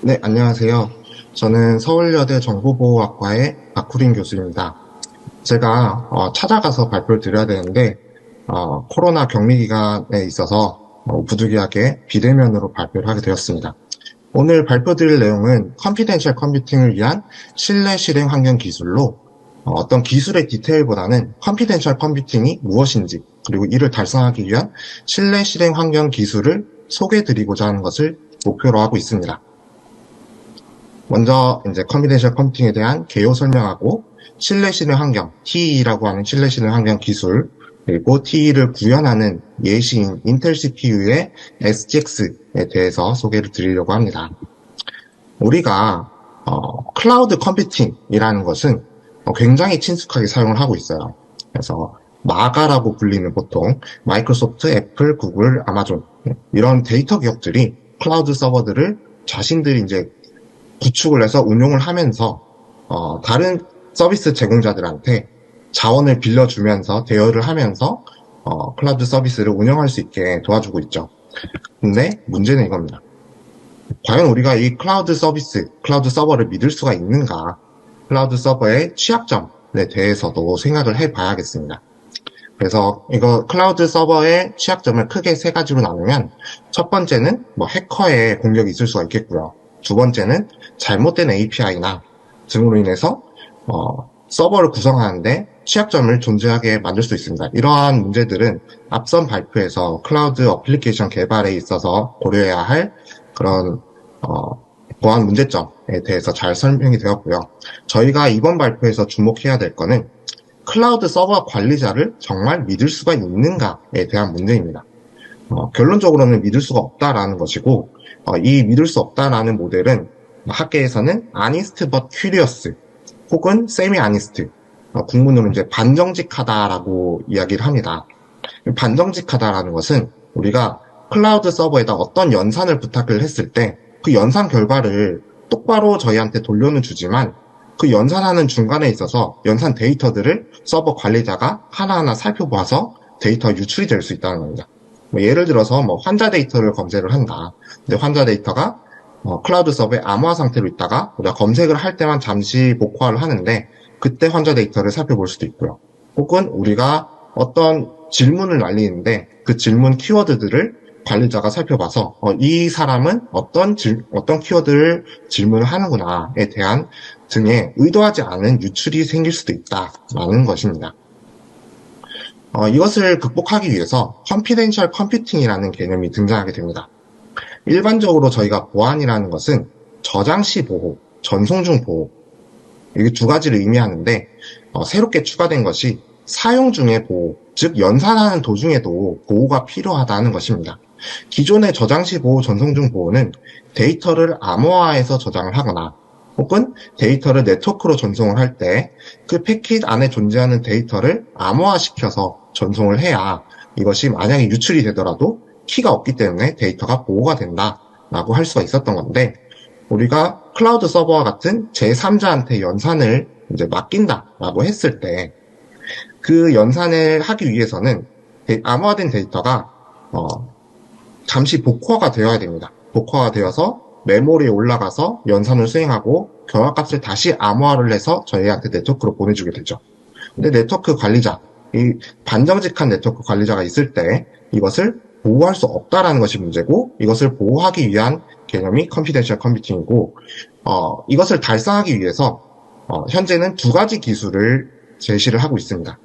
네, 안녕하세요. 저는 서울여대 정보보호학과의 박구린 교수입니다. 제가 찾아가서 발표를 드려야 되는데 코로나 격리 기간에 있어서 부득이하게 비대면으로 발표를 하게 되었습니다. 오늘 발표 드릴 내용은 컨피덴셜 컴퓨팅을 위한 실내 실행 환경 기술로 어떤 기술의 디테일보다는 컨피덴셜 컴퓨팅이 무엇인지 그리고 이를 달성하기 위한 실내 실행 환경 기술을 소개해 드리고자 하는 것을 목표로 하고 있습니다. 먼저 이제 컨피덴셜 컴퓨팅에 대한 개요 설명하고 실내 실행 환경, TE라고 하는 실내 실행 환경 기술, 그리고 TE를 구현하는 예시인 인텔 CPU의 SGX에 대해서 소개를 드리려고 합니다. 우리가 클라우드 컴퓨팅이라는 것은 굉장히 친숙하게 사용을 하고 있어요. 그래서 마가라고 불리는 보통 마이크로소프트, 애플, 구글, 아마존 이런 데이터 기업들이 클라우드 서버들을 자신들이 이제 구축을 해서 운용을 하면서 다른 서비스 제공자들한테 자원을 빌려주면서 대여를 하면서 클라우드 서비스를 운영할 수 있게 도와주고 있죠. 근데 문제는 이겁니다. 과연 우리가 이 클라우드 서비스, 클라우드 서버를 믿을 수가 있는가? 클라우드 서버의 취약점에 대해서도 생각을 해봐야겠습니다. 그래서 이거 클라우드 서버의 취약점을 크게 세 가지로 나누면 첫 번째는 뭐 해커의 공격이 있을 수가 있겠고요. 두 번째는 잘못된 API나 등으로 인해서 서버를 구성하는데 취약점을 존재하게 만들 수 있습니다. 이러한 문제들은 앞선 발표에서 클라우드 어플리케이션 개발에 있어서 고려해야 할 그런 보안 문제점에 대해서 잘 설명이 되었고요. 저희가 이번 발표에서 주목해야 될 거는 클라우드 서버 관리자를 정말 믿을 수가 있는가에 대한 문제입니다. 결론적으로는 믿을 수가 없다라는 것이고 이 믿을 수 없다라는 모델은 학계에서는 honest but curious 혹은 semi-honest 국문으로 이제 반정직하다라고 이야기를 합니다. 반정직하다라는 것은 우리가 클라우드 서버에다 어떤 연산을 부탁을 했을 때 그 연산 결과를 똑바로 저희한테 돌려는 주지만 그 연산하는 중간에 있어서 연산 데이터들을 서버 관리자가 하나하나 살펴봐서 데이터 유출이 될 수 있다는 겁니다. 예를 들어서 환자 데이터를 검색을 한다. 근데 환자 데이터가 클라우드 서버에 암호화 상태로 있다가 우리가 검색을 할 때만 잠시 복호화를 하는데 그때 환자 데이터를 살펴볼 수도 있고요. 혹은 우리가 어떤 질문을 날리는데 그 질문 키워드들을 관리자가 살펴봐서 이 사람은 어떤 키워드를 질문을 하는구나에 대한 등의 의도하지 않은 유출이 생길 수도 있다라는 것입니다. 이것을 극복하기 위해서 컨피덴셜 컴퓨팅이라는 개념이 등장하게 됩니다. 일반적으로 저희가 보안이라는 것은 저장 시 보호, 전송 중 보호 이 두 가지를 의미하는데 새롭게 추가된 것이 사용 중의 보호, 즉 연산하는 도중에도 보호가 필요하다는 것입니다. 기존의 저장 시 보호, 전송 중 보호는 데이터를 암호화해서 저장을 하거나 혹은 데이터를 네트워크로 전송을 할 때 그 패킷 안에 존재하는 데이터를 암호화시켜서 전송을 해야 이것이 만약에 유출이 되더라도 키가 없기 때문에 데이터가 보호가 된다라고 할 수가 있었던 건데 우리가 클라우드 서버와 같은 제3자한테 연산을 이제 맡긴다라고 했을 때 그 연산을 하기 위해서는 암호화된 데이터가 잠시 복호화가 되어야 됩니다. 복호화가 되어서 메모리에 올라가서 연산을 수행하고 결과값을 다시 암호화를 해서 저희한테 네트워크로 보내주게 되죠. 근데 네트워크 관리자, 이 반정직한 네트워크 관리자가 있을 때 이것을 보호할 수 없다라는 것이 문제고 이것을 보호하기 위한 개념이 컨피덴셜 컴퓨팅이고 이것을 달성하기 위해서 현재는 두 가지 기술을 제시를 하고 있습니다.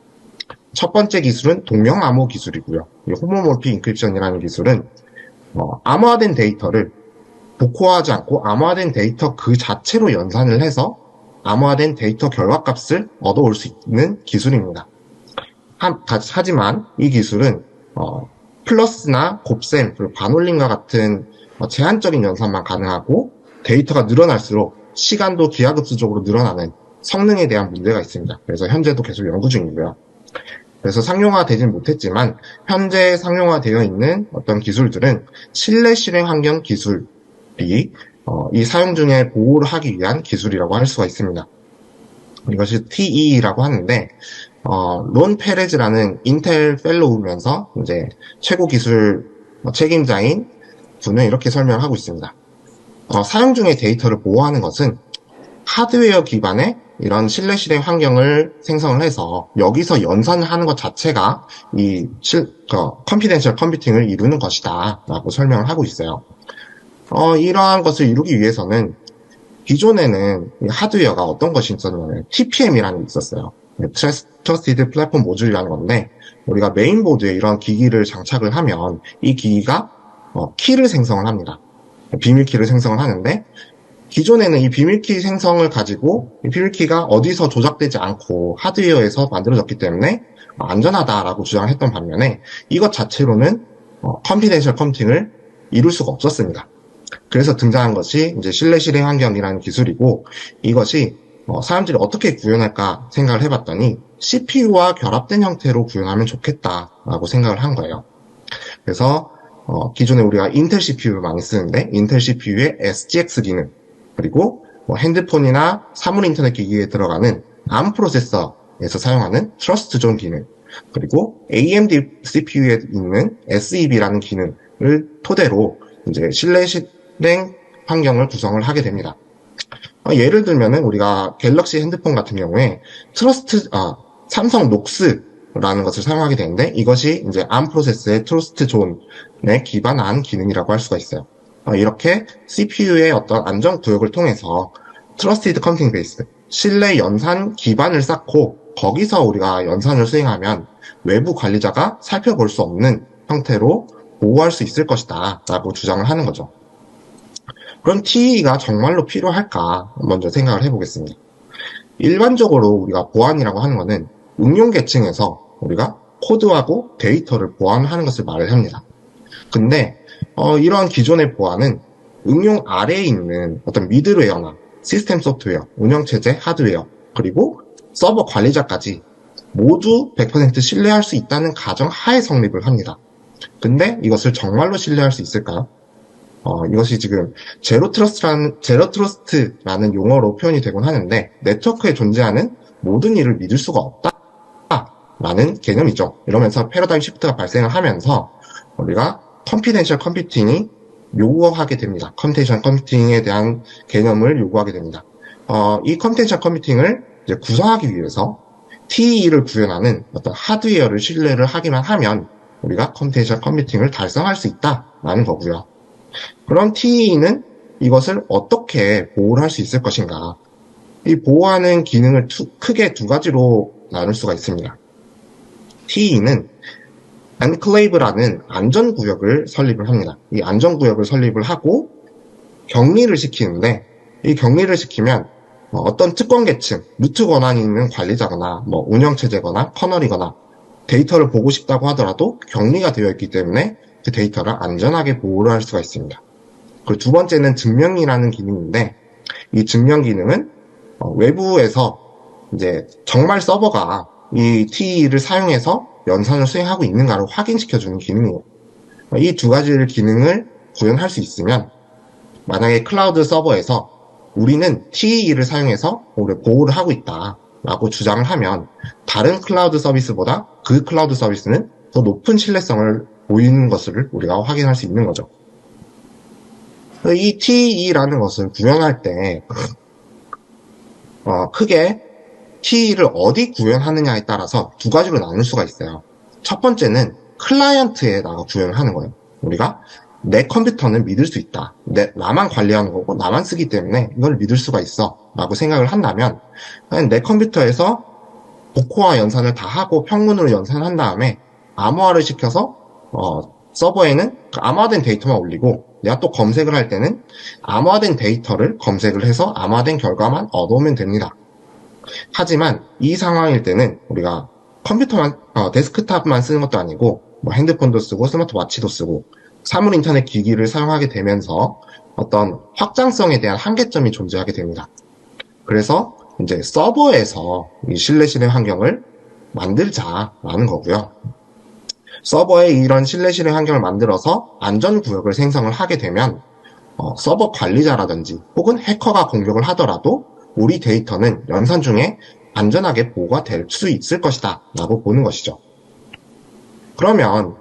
첫 번째 기술은 동형 암호 기술이고요. 호모모피 인크립션이라는 기술은 암호화된 데이터를 복호하지 않고 암호화된 데이터 그 자체로 연산을 해서 암호화된 데이터 결과값을 얻어올 수 있는 기술입니다. 하지만 이 기술은 플러스나 곱셈, 그리고 반올림과 같은 제한적인 연산만 가능하고 데이터가 늘어날수록 시간도 기하급수적으로 늘어나는 성능에 대한 문제가 있습니다. 그래서 현재도 계속 연구 중이고요. 그래서 상용화되진 못했지만 현재 상용화되어 있는 어떤 기술들은 실내 실행 환경 기술이 이 사용 중에 보호를 하기 위한 기술이라고 할 수가 있습니다. 이것이 TE라고 하는데 론 페레즈라는 인텔 펠로우면서 이제 최고 기술 책임자인 분은 이렇게 설명하고 있습니다. 사용 중의 데이터를 보호하는 것은 하드웨어 기반의 이런 실내 실행 환경을 생성을 해서 여기서 연산을 하는 것 자체가 이 컨피덴셜 컴퓨팅을 이루는 것이다 라고 설명을 하고 있어요. 이러한 것을 이루기 위해서는 기존에는 이 하드웨어가 어떤 것이 있었냐면 TPM이라는 게 있었어요. Trusted Platform Module이라는 건데 우리가 메인보드에 이런 기기를 장착을 하면 이 기기가 키를 생성을 합니다. 비밀키를 생성을 하는데 기존에는 이 비밀키 생성을 가지고 이 비밀키가 어디서 조작되지 않고 하드웨어에서 만들어졌기 때문에 안전하다라고 주장을 했던 반면에 이것 자체로는 컨피덴셜 컴퓨팅을 이룰 수가 없었습니다. 그래서 등장한 것이 이제 실내 실행 환경이라는 기술이고 이것이 사람들이 어떻게 구현할까 생각을 해봤더니 CPU와 결합된 형태로 구현하면 좋겠다라고 생각을 한 거예요. 그래서 기존에 우리가 인텔 CPU를 많이 쓰는데 인텔 CPU의 SGX 기능 그리고 핸드폰이나 사물 인터넷 기기에 들어가는 ARM 프로세서에서 사용하는 트러스트 존 기능 그리고 AMD CPU에 있는 SEB라는 기능을 토대로 이제 실내 실행 환경을 구성을 하게 됩니다. 예를 들면은 우리가 갤럭시 핸드폰 같은 경우에 삼성 녹스라는 것을 사용하게 되는데 이것이 이제 ARM 프로세서의 트러스트 존에 기반한 기능이라고 할 수가 있어요. 이렇게 CPU의 어떤 안전 구역을 통해서 트러스티드 컴퓨팅 베이스, 신뢰 연산 기반을 쌓고 거기서 우리가 연산을 수행하면 외부 관리자가 살펴볼 수 없는 형태로 보호할 수 있을 것이다 라고 주장을 하는 거죠. 그럼 TE가 정말로 필요할까 먼저 생각을 해보겠습니다. 일반적으로 우리가 보안이라고 하는 것은 응용 계층에서 우리가 코드하고 데이터를 보안하는 것을 말을 합니다. 근데 이러한 기존의 보안은 응용 아래에 있는 어떤 미들웨어나 시스템 소프트웨어, 운영체제, 하드웨어, 그리고 서버 관리자까지 모두 100% 신뢰할 수 있다는 가정 하에 성립을 합니다. 근데 이것을 정말로 신뢰할 수 있을까요? 이것이 지금 제로 트러스트라는 용어로 표현이 되곤 하는데 네트워크에 존재하는 모든 일을 믿을 수가 없다라는 개념이죠. 이러면서 패러다임 시프트가 발생을 하면서 우리가 컨피덴셜 컴퓨팅이 요구하게 됩니다. 컴퓨테이션 컴퓨팅에 대한 개념을 요구하게 됩니다. 이 컴퓨테이션 컴퓨팅을 이제 구성하기 위해서 TE를 구현하는 어떤 하드웨어를 신뢰를 하기만 하면 우리가 컴퓨테이션 컴퓨팅을 달성할 수 있다라는 거고요. 그럼 TE는 이것을 어떻게 보호를 할 수 있을 것인가? 이 보호하는 기능을 크게 두 가지로 나눌 수가 있습니다. TE는 엔클레이브라는 안전구역을 설립을 합니다. 이 안전구역을 설립을 하고 격리를 시키는데 이 격리를 시키면 어떤 특권 계층, 루트 권한이 있는 관리자거나 운영체제거나 커널이거나 데이터를 보고 싶다고 하더라도 격리가 되어 있기 때문에 그 데이터를 안전하게 보호를 할 수가 있습니다. 그리고 두 번째는 증명이라는 기능인데 이 증명 기능은 외부에서 이제 정말 서버가 이 TE를 사용해서 연산을 수행하고 있는가를 확인시켜주는 기능이에요. 이 두 가지를 기능을 구현할 수 있으면 만약에 클라우드 서버에서 우리는 TE를 사용해서 보호를 하고 있다라고 주장을 하면 다른 클라우드 서비스보다 그 클라우드 서비스는 더 높은 신뢰성을 보이는 것을 우리가 확인할 수 있는 거죠. 이 TE라는 것을 구현할 때 크게 TE를 어디 구현하느냐에 따라서 두 가지로 나눌 수가 있어요. 첫 번째는 클라이언트에다가 구현을 하는 거예요. 우리가 내 컴퓨터는 믿을 수 있다. 나만 관리하는 거고 나만 쓰기 때문에 이걸 믿을 수가 있어 라고 생각을 한다면 내 컴퓨터에서 복호화 연산을 다 하고 평문으로 연산한 다음에 암호화를 시켜서 서버에는 그 암호화된 데이터만 올리고 내가 또 검색을 할 때는 암호화된 데이터를 검색을 해서 암호화된 결과만 얻어오면 됩니다. 하지만 이 상황일 때는 우리가 컴퓨터만 데스크탑만 쓰는 것도 아니고 핸드폰도 쓰고 스마트워치도 쓰고 사물 인터넷 기기를 사용하게 되면서 어떤 확장성에 대한 한계점이 존재하게 됩니다. 그래서 이제 서버에서 이 신뢰 실행 환경을 만들자라는 거고요. 서버에 이런 신뢰 실행 환경을 만들어서 안전 구역을 생성을 하게 되면 서버 관리자라든지 혹은 해커가 공격을 하더라도 우리 데이터는 연산 중에 안전하게 보호가 될 수 있을 것이다 라고 보는 것이죠. 그러면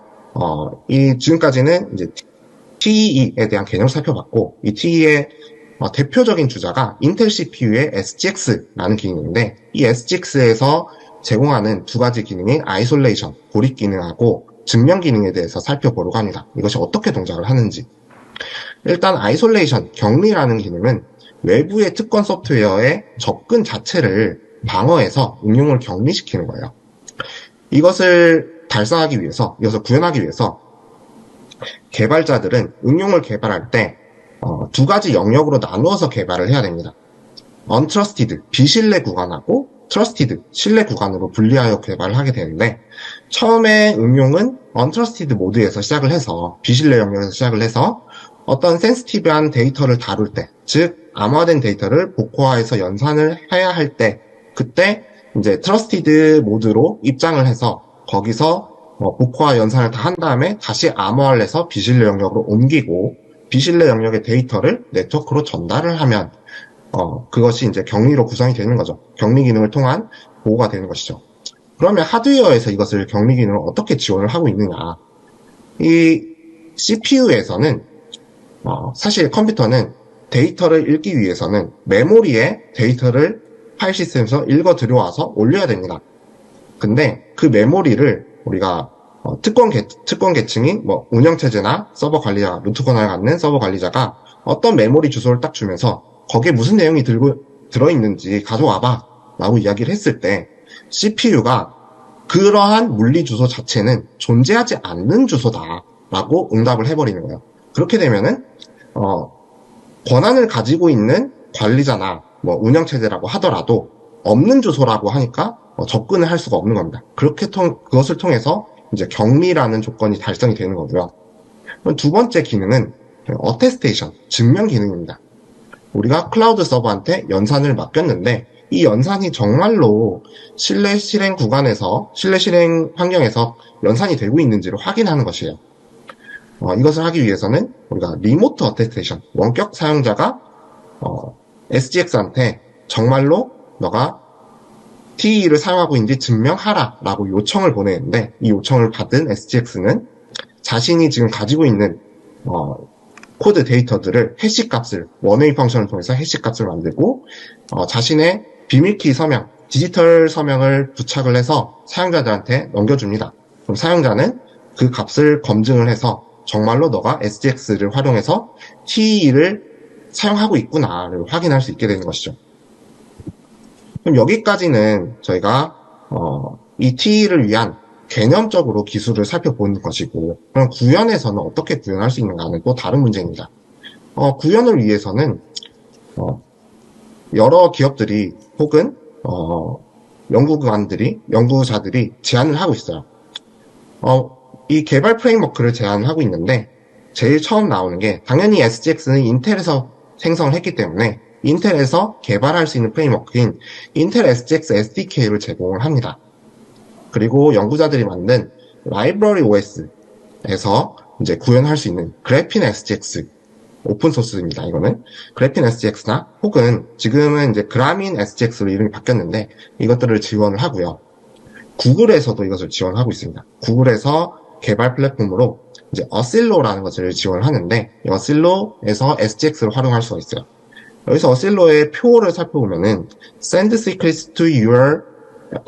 지금까지는 이제 TE에 대한 개념을 살펴봤고, 이 TE의 대표적인 주자가 인텔 CPU의 SGX라는 기능인데, 이 SGX에서 제공하는 두 가지 기능인 아이솔레이션, 고립 기능하고 증명 기능에 대해서 살펴보려고 합니다. 이것이 어떻게 동작을 하는지. 일단 아이솔레이션, 격리라는 기능은 외부의 특권 소프트웨어의 접근 자체를 방어해서 응용을 격리시키는 거예요. 이것을 달성하기 위해서, 이것을 구현하기 위해서 개발자들은 응용을 개발할 때 두 가지 영역으로 나누어서 개발을 해야 됩니다. untrusted, 비신뢰 구간하고 trusted, 신뢰 구간으로 분리하여 개발을 하게 되는데, 처음에 응용은 untrusted 모드에서 시작을 해서, 비신뢰 영역에서 시작을 해서 어떤 센시티브한 데이터를 다룰 때, 즉 암호화된 데이터를 복호화해서 연산을 해야 할 때, 그때 이제 트러스티드 모드로 입장을 해서 거기서 복호화 연산을 다 한 다음에 다시 암호화를 해서 비신뢰 영역으로 옮기고, 비신뢰 영역의 데이터를 네트워크로 전달을 하면 그것이 이제 격리로 구성이 되는 거죠. 격리 기능을 통한 보호가 되는 것이죠. 그러면 하드웨어에서 이것을 격리 기능을 어떻게 지원을 하고 있느냐? 이 CPU에서는 사실 컴퓨터는 데이터를 읽기 위해서는 메모리에 데이터를 파일 시스템에서 읽어 들여와서 올려야 됩니다. 근데 그 메모리를 우리가 특권 계층인 운영체제나 서버 관리자, 루트 권한을 갖는 서버 관리자가 어떤 메모리 주소를 딱 주면서 거기에 무슨 내용이 들어있는지 가져와봐 라고 이야기를 했을 때 CPU가 그러한 물리 주소 자체는 존재하지 않는 주소다 라고 응답을 해버리는 거예요. 그렇게 되면은 권한을 가지고 있는 관리자나 운영체제라고 하더라도 없는 주소라고 하니까 접근을 할 수가 없는 겁니다. 그것을 통해서 이제 격리라는 조건이 달성이 되는 거고요. 두 번째 기능은 어테스테이션, 증명 기능입니다. 우리가 클라우드 서버한테 연산을 맡겼는데 이 연산이 정말로 실내 실행 구간에서, 실내 실행 환경에서 연산이 되고 있는지를 확인하는 것이에요. 이것을 하기 위해서는 우리가 리모트 어테스테이션, 원격 사용자가 SGX한테 정말로 너가 TE를 사용하고 있는지 증명하라 라고 요청을 보내는데, 이 요청을 받은 SGX는 자신이 지금 가지고 있는 코드 데이터들을 해시 값을, 원웨이 펑션을 통해서 해시 값을 만들고 자신의 비밀키 서명, 디지털 서명을 부착을 해서 사용자들한테 넘겨줍니다. 그럼 사용자는 그 값을 검증을 해서 정말로 너가 SGX를 활용해서 TE를 사용하고 있구나를 확인할 수 있게 되는 것이죠. 그럼 여기까지는 저희가 이 TE를 위한 개념적으로 기술을 살펴보는 것이고, 그럼 구현에서는 어떻게 구현할 수 있는가는 또 다른 문제입니다. 구현을 위해서는 여러 기업들이 혹은 연구자들이 제안을 하고 있어요. 이 개발 프레임워크를 제안을 하고 있는데, 제일 처음 나오는 게 당연히 SGX는 인텔에서 생성을 했기 때문에 인텔에서 개발할 수 있는 프레임워크인 인텔 SGX SDK를 제공을 합니다. 그리고 연구자들이 만든 라이브러리 OS에서 이제 구현할 수 있는 그래핀 SGX, 오픈소스입니다. 이거는 그래핀 SGX나 혹은 지금은 이제 그라민 SGX로 이름이 바뀌었는데 이것들을 지원을 하고요. 구글에서도 이것을 지원하고 있습니다. 구글에서 개발 플랫폼으로 이제 어실로라는 것을 지원을 하는데, 이 어실로에서 SGX를 활용할 수가 있어요. 여기서 어실로의 표어를 살펴보면은 send secrets to your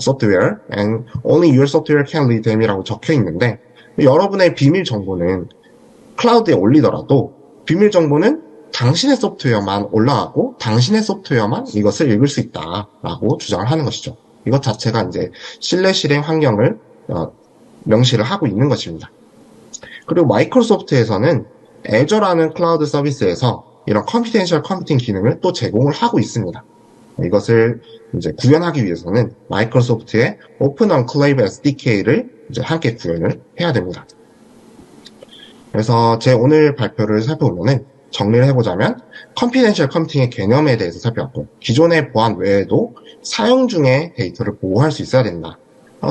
software and only your software can read them이라고 적혀 있는데, 여러분의 비밀 정보는 클라우드에 올리더라도 비밀 정보는 당신의 소프트웨어만 올라가고 당신의 소프트웨어만 이것을 읽을 수 있다라고 주장을 하는 것이죠. 이것 자체가 이제 신뢰 실행 환경을 명시를 하고 있는 것입니다. 그리고 마이크로소프트에서는 애저라는 클라우드 서비스에서 이런 컴피텐셜 컴퓨팅 기능을 또 제공을 하고 있습니다. 이것을 이제 구현하기 위해서는 마이크로소프트의 오픈 언클레이브 SDK를 이제 함께 구현을 해야 됩니다. 그래서 제 오늘 발표를 살펴보면은 정리를 해보자면 컴피텐셜 컴퓨팅의 개념에 대해서 살펴봤고, 기존의 보안 외에도 사용 중의 데이터를 보호할 수 있어야 된다.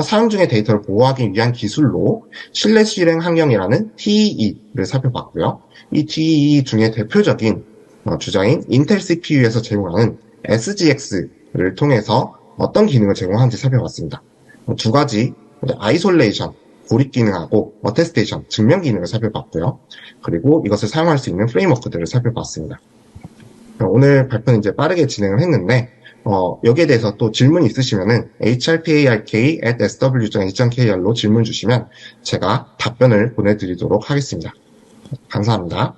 사용 중의 데이터를 보호하기 위한 기술로 신뢰 실행 환경이라는 TE를 살펴봤고요. 이 TE 중에 대표적인 주자인 인텔 CPU에서 제공하는 SGX를 통해서 어떤 기능을 제공하는지 살펴봤습니다. 두 가지, 아이솔레이션, 고립 기능하고 어테스테이션, 증명 기능을 살펴봤고요. 그리고 이것을 사용할 수 있는 프레임워크들을 살펴봤습니다. 오늘 발표는 이제 빠르게 진행을 했는데 여기에 대해서 또 질문이 있으시면은 hrpark@sw.ac.kr로 질문 주시면 제가 답변을 보내드리도록 하겠습니다. 감사합니다.